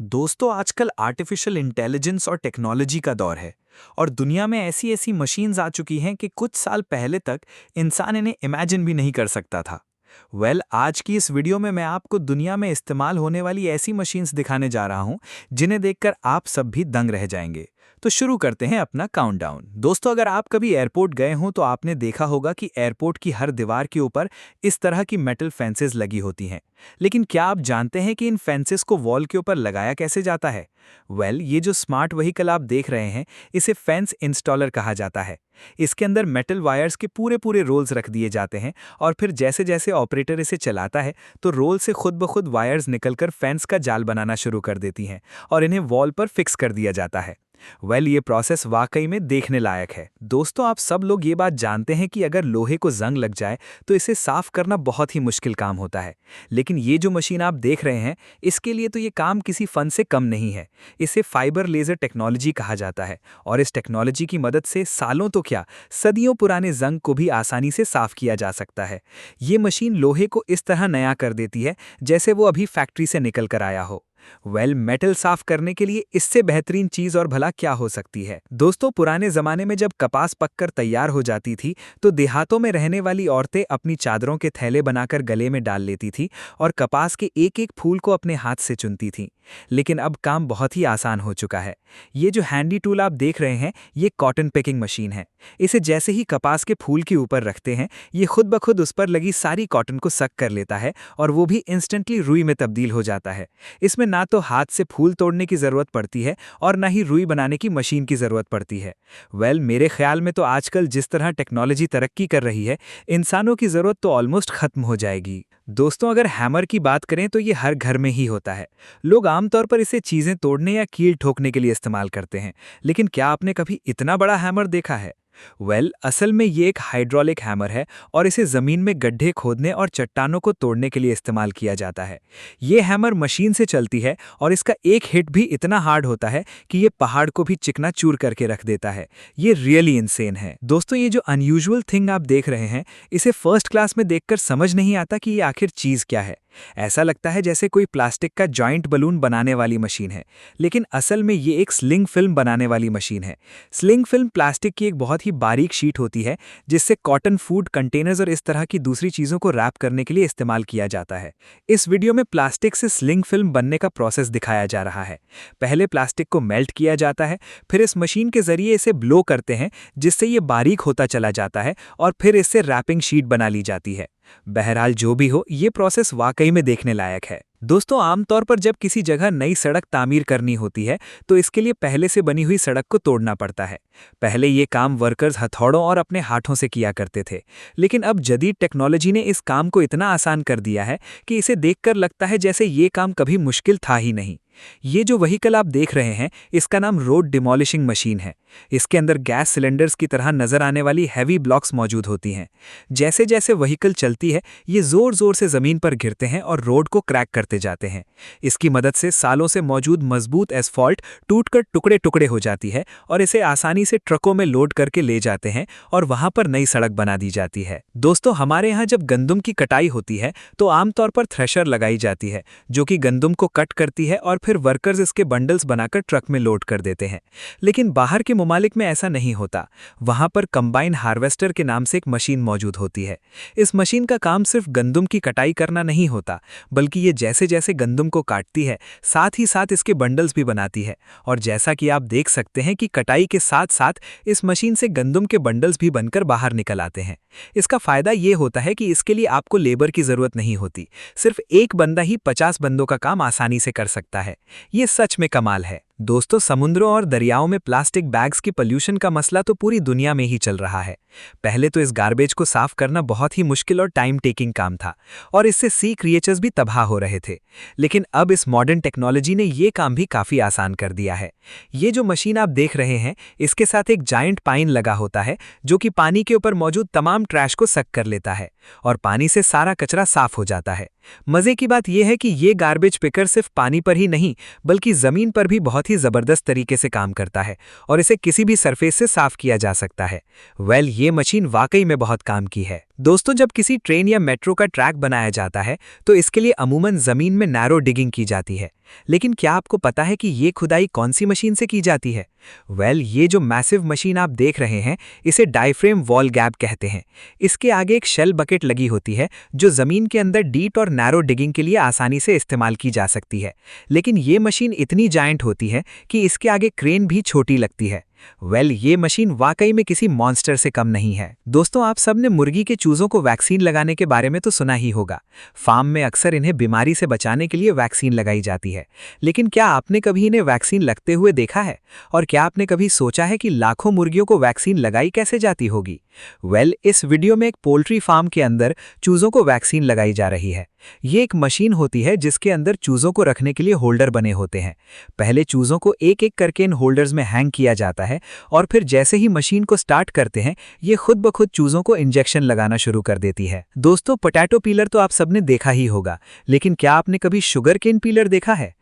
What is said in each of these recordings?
दोस्तों आजकल artificial intelligence और टेक्नोलॉजी का दौर है। और दुनिया में ऐसी ऐसी मशीन्स आ चुकी हैं कि कुछ साल पहले तक इंसान इन्हें इमेजिन भी नहीं कर सकता था। आज की इस वीडियो में मैं आपको दुनिया में इस्तेमाल होने वाली ऐसी मशीन्स दिखाने जा रहा हूं जिन्हें देखकर आप सब भी दंग रह जाएंगे। तो शुरू करते हैं अपना काउंटडाउन। दोस्तों, अगर आप कभी एयरपोर्ट गए हों तो आपने देखा होगा कि एयरपोर्ट की हर दीवार के ऊपर इस तरह की मेटल फेंसेस लगी होती हैं। लेकिन क्या आप जानते हैं कि इन फेंसेस को वॉल के ऊपर लगाया कैसे जाता है? ये जो स्मार्ट व्हीकल आप देख रहे हैं, इसे फेंस इंस्टॉलर कहा जाता है। इसके अंदर मेटल वायर्स के पूरे पूरे रोल्स रख दिए जाते हैं और फिर जैसे जैसे ऑपरेटर इसे चलाता है तो रोल से खुद ब खुद वायर्स निकलकर फेंस का जाल बनाना शुरू कर देती हैं और इन्हें वॉल पर फिक्स कर दिया जाता है। ये प्रोसेस वाकई में देखने लायक है। दोस्तों, आप सब लोग ये बात जानते हैं कि अगर लोहे को जंग लग जाए तो इसे साफ करना बहुत ही मुश्किल काम होता है। लेकिन ये जो मशीन आप देख रहे हैं, इसके लिए तो ये काम किसी फन से कम नहीं है। इसे फाइबर लेजर टेक्नोलॉजी कहा जाता है और इस टेक्नोलॉजी की मदद से सालों तो क्या, सदियों पुराने जंग को भी आसानी से साफ किया जा सकता है। ये मशीन लोहे को इस तरह नया कर देती है जैसे वो अभी फैक्ट्री से निकल कर आया हो। मेटल साफ करने के लिए इससे बेहतरीन चीज और भला क्या हो सकती है? दोस्तों, पुराने जमाने में जब कपास पककर तैयार हो जाती थी तो देहातों में रहने वाली औरतें अपनी चादरों के थैले बनाकर गले में डाल लेती थी और कपास के एक एक फूल को अपने हाथ से चुनती थीं। लेकिन अब काम बहुत ही आसान हो चुका है। ये जो हैंडी टूल आप देख रहे हैं, ये कॉटन पिकिंग मशीन है। इसे जैसे ही कपास के फूल के ऊपर रखते हैं, ये खुद ब खुद उस पर लगी सारी कॉटन को सक कर लेता है और वो भी इंस्टेंटली रुई में तब्दील हो जाता है। इसमें ना तो हाथ से फूल तोड़ने की जरूरत पड़ती है और ना ही रुई बनाने की मशीन की जरूरत पड़ती है। मेरे ख्याल में तो आजकल जिस तरह टेक्नोलॉजी तरक्की कर रही है, इंसानों की जरूरत तो ऑलमोस्ट खत्म हो जाएगी। दोस्तों, अगर हैमर की बात करें तो ये हर घर में ही होता है। लोग आमतौर पर इसे चीजें तोड़ने या कील ठोकने के लिए इस्तेमाल करते हैं। लेकिन क्या आपने कभी इतना बड़ा हैमर देखा है? असल में ये एक हाइड्रोलिक हैमर है और इसे जमीन में गड्ढे खोदने और चट्टानों को तोड़ने के लिए इस्तेमाल किया जाता है। ये हैमर मशीन से चलती है और इसका एक हिट भी इतना हार्ड होता है कि ये पहाड़ को भी चिकनाचूर करके रख देता है। ये रियली इंसेन है। दोस्तों, ये जो अनयूजुअल थिंग आप देख रहे हैं, इसे फर्स्ट क्लास में देखकर समझ नहीं आता कि ये आखिर चीज क्या है। ऐसा लगता है जैसे कोई प्लास्टिक का जॉइंट बलून बनाने वाली मशीन है, लेकिन असल में ये एक स्लिंग फिल्म बनाने वाली मशीन है। स्लिंग फिल्म प्लास्टिक की एक बहुत ही बारीक शीट होती है जिससे कॉटन, फूड कंटेनर्स और इस तरह की दूसरी चीजों को रैप करने के लिए इस्तेमाल किया जाता है। इस वीडियो में प्लास्टिक से स्लिंग फिल्म बनने का प्रोसेस दिखाया जा रहा है। पहले प्लास्टिक को मेल्ट किया जाता है, फिर इस मशीन के जरिए इसे ब्लो करते हैं जिससे ये बारीक होता चला जाता है और फिर इससे रैपिंग शीट बना ली जाती है। बहरहाल जो भी हो, ये प्रोसेस वाकई में देखने लायक है। दोस्तों, आमतौर पर जब किसी जगह नई सड़क तामीर करनी होती है तो इसके लिए पहले से बनी हुई सड़क को तोड़ना पड़ता है। पहले ये काम वर्कर्स हथौड़ों और अपने हाथों से किया करते थे, लेकिन अब जदीद टेक्नोलॉजी ने इस काम को इतना आसान कर दिया है कि इसे देखकर लगता है जैसे ये काम कभी मुश्किल था ही नहीं। ये जो व्हीकल आप देख रहे हैं, इसका नाम रोड डिमोलिशिंग मशीन है। इसके अंदर गैस सिलेंडर्स की तरह नजर आने वाली हैवी ब्लॉक्स मौजूद होती हैं। जैसे जैसे व्हीकल चलती है, ये जोर जोर से जमीन पर गिरते हैं और रोड को क्रैक करते जाते हैं। इसकी मदद से सालों से मौजूद मजबूत एस्फॉल्ट टूटकर टुकड़े टुकड़े हो जाती है और इसे आसानी से ट्रकों में लोड करके ले जाते हैं और वहां पर नई सड़क बना दी जाती है। दोस्तों, हमारे यहाँ जब गंदम की कटाई होती है तो आमतौर पर थ्रेशर लगाई जाती है जो कि गंदम को कट करती है और फिर वर्कर्स इसके बंडल्स बनाकर ट्रक में लोड कर देते हैं। लेकिन बाहर के ममालिक में ऐसा नहीं होता। वहां पर कंबाइन हार्वेस्टर के नाम से एक मशीन मौजूद होती है। इस मशीन का काम सिर्फ गंदम की कटाई करना नहीं होता, बल्कि ये जैसे जैसे गंदम को काटती है, साथ ही साथ इसके बंडल्स भी बनाती है। और जैसा कि आप देख सकते हैं कि कटाई के साथ साथ इस मशीन से गंदम के बंडल्स भी बनकर बाहर निकल आते हैं। इसका फायदा ये होता है कि इसके लिए आपको लेबर की जरूरत नहीं होती। सिर्फ एक बंदा ही 50 बंदों का काम आसानी से कर सकता है। ये सच में कमाल है। दोस्तों, समुद्रों और दरियाओं में प्लास्टिक बैग्स की पोल्यूशन का मसला तो पूरी दुनिया में ही चल रहा है। पहले तो इस गार्बेज को साफ करना बहुत ही मुश्किल और टाइम टेकिंग काम था और इससे सी क्रिएचर्स भी तबाह हो रहे थे। लेकिन अब इस मॉडर्न टेक्नोलॉजी ने ये काम भी काफी आसान कर दिया है। ये जो मशीन आप देख रहे हैं, इसके साथ एक जायंट पाइन लगा होता है जो कि पानी के ऊपर मौजूद तमाम ट्रैश को सक कर लेता है और पानी से सारा कचरा साफ हो जाता है। मजे की बात यह है कि ये गार्बेज पिकर सिर्फ पानी पर ही नहीं बल्कि जमीन पर भी बहुत ही जबरदस्त तरीके से काम करता है और इसे किसी भी सरफेस से साफ किया जा सकता है। ये मशीन वाकई में बहुत काम की है। दोस्तों, जब किसी ट्रेन या मेट्रो का ट्रैक बनाया जाता है तो इसके लिए अमूमन जमीन में नैरो डिगिंग की जाती है। लेकिन क्या आपको पता है कि ये खुदाई कौन सी मशीन से की जाती है? ये जो मैसिव मशीन आप देख रहे हैं, इसे डायफ्रेम वॉल गैप कहते हैं। इसके आगे एक शेल बकेट लगी होती है जो जमीन के अंदर डीप और नैरो डिगिंग के लिए आसानी से इस्तेमाल की जा सकती है। लेकिन ये मशीन इतनी जायंट होती है कि इसके आगे क्रेन भी छोटी लगती है। ये मशीन वाकई में किसी मॉन्स्टर से कम नहीं है। दोस्तों, आप सबने मुर्गी के चूजों को वैक्सीन लगाने के बारे में तो सुना ही होगा। फार्म में अक्सर इन्हें बीमारी से बचाने के लिए वैक्सीन लगाई जाती है। लेकिन क्या आपने कभी इन्हें वैक्सीन लगते हुए देखा है? और क्या आपने कभी सोचा है कि लाखों मुर्गियों को वैक्सीन लगाई कैसे जाती होगी? इस वीडियो में एक पोल्ट्री फार्म के अंदर चूजों को वैक्सीन लगाई जा रही है। ये एक मशीन होती है जिसके अंदर चूजों को रखने के लिए होल्डर बने होते हैं। पहले चूजों को एक एक करके इन होल्डर्स में हैंग किया जाता है और फिर जैसे ही मशीन को स्टार्ट करते हैं, ये खुद ब खुद चूजों को इंजेक्शन लगाना शुरू कर देती है। दोस्तों, पोटैटो पीलर तो आप सबने देखा ही होगा, लेकिन क्या आपने कभी शुगर केन पीलर देखा है?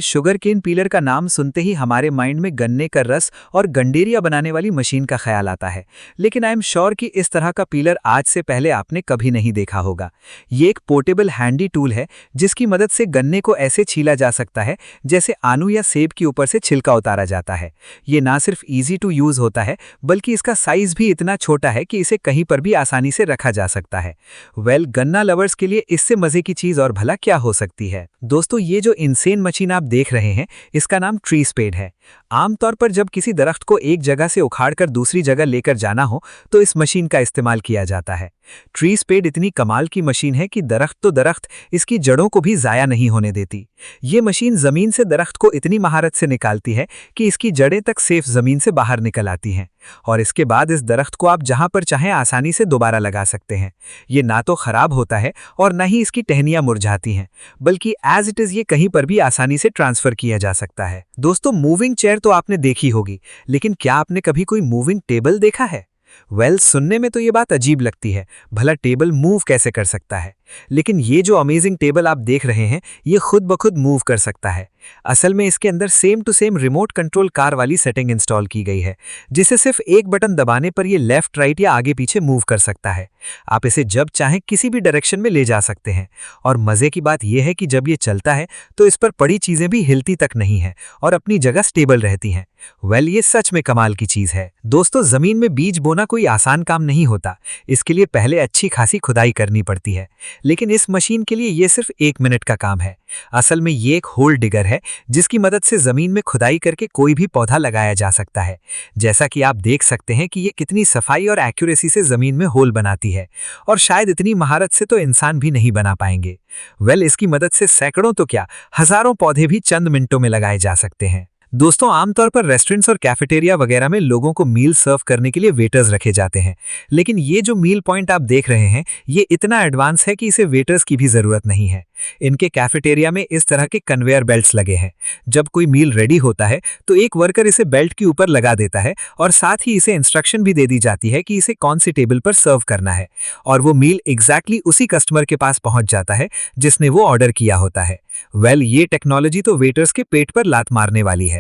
शुगर केन पीलर का नाम सुनते ही हमारे माइंड में गन्ने का रस और गंडेरिया बनाने वाली मशीन का ख्याल आता है। लेकिन आई एम श्योर कि इस तरह का पीलर आज से पहले आपने कभी नहीं देखा होगा। ये एक पोर्टेबल हैंडी टूल है जिसकी मदद से गन्ने को ऐसे छीला जा सकता है जैसे आलू या सेब के ऊपर से छिलका उतारा जाता है। ये ना सिर्फ इजी टू यूज होता है, बल्कि इसका साइज भी इतना छोटा है कि इसे कहीं पर भी आसानी से रखा जा सकता है। गन्ना लवर्स के लिए इससे मजे की चीज और भला क्या हो सकती है? दोस्तों, ये जो इनसेन मशीन आप देख रहे हैं, इसका नाम ट्री स्पेड है। आमतौर पर जब किसी दरख्त को एक जगह से उखाड़कर दूसरी जगह लेकर जाना हो तो इस मशीन का इस्तेमाल किया जाता है। ट्री स्पेड इतनी कमाल की मशीन है कि दरख्त तो दरख्त, इसकी जड़ों को भी जाया नहीं होने देती। ये मशीन जमीन से दरख्त को इतनी महारत से निकालती है कि इसकी जड़ें तक सेफ जमीन से बाहर निकल आती हैं और इसके बाद इस दरख्त को आप जहां पर चाहें आसानी से दोबारा लगा सकते हैं। ये ना तो खराब होता है और ना ही इसकी टहनियां मुरझाती हैं, बल्कि एज इट इज ये कहीं पर भी आसानी से ट्रांसफर किया जा सकता है। दोस्तों, मूविंग चेयर तो आपने देखी होगी, लेकिन क्या आपने कभी कोई मूविंग टेबल देखा है? सुनने में तो ये बात अजीब लगती है, भला टेबल मूव कैसे कर सकता है? लेकिन ये जो अमेजिंग टेबल आप देख रहे हैं, ये खुद ब खुद मूव कर सकता है। असल में इसके अंदर same to same remote control car वाली सेटिंग इंस्टॉल की गई है, जिसे सिर्फ एक बटन दबाने पर ये लेफ्ट राइट या आगे पीछे मूव कर सकता है। आप इसे जब चाहें किसी भी डायरेक्शन में ले जा सकते हैं। और मजे की बात यह है कि जब ये चलता है तो इस पर पड़ी चीजें भी हिलती तक नहीं है और अपनी जगह स्टेबल रहती हैं। ये सच में कमाल की चीज है। दोस्तों, जमीन में बीज बोना कोई आसान काम नहीं होता। इसके लिए पहले अच्छी खासी खुदाई करनी पड़ती है, लेकिन इस मशीन के लिए ये सिर्फ 1 मिनट का काम है। असल में ये एक होल डिगर है जिसकी मदद से जमीन में खुदाई करके कोई भी पौधा लगाया जा सकता है। जैसा कि आप देख सकते हैं कि ये कितनी सफाई और एक्यूरेसी से जमीन में होल बनाती है, और शायद इतनी महारत से तो इंसान भी नहीं बना पाएंगे। इसकी मदद से सैकड़ों तो क्या, हजारों पौधे भी चंद मिनटों में लगाए जा सकते हैं। दोस्तों, आमतौर पर रेस्टोरेंट्स और कैफेटेरिया वगैरह में लोगों को मील सर्व करने के लिए वेटर्स रखे जाते हैं, लेकिन ये जो मील पॉइंट आप देख रहे हैं, ये इतना एडवांस है कि इसे वेटर्स की भी जरूरत नहीं है। इनके कैफेटेरिया में इस तरह के कन्वेयर बेल्ट्स लगे हैं। जब कोई मील रेडी होता है तो एक वर्कर इसे बेल्ट के ऊपर लगा देता है और साथ ही इसे इंस्ट्रक्शन भी दे दी जाती है कि इसे कौन सी टेबल पर सर्व करना है, और वो मील एग्जैक्टली उसी कस्टमर के पास पहुंच जाता है जिसने वो ऑर्डर किया होता है। ये टेक्नोलॉजी तो वेटर्स के पेट पर लात मारने वाली है।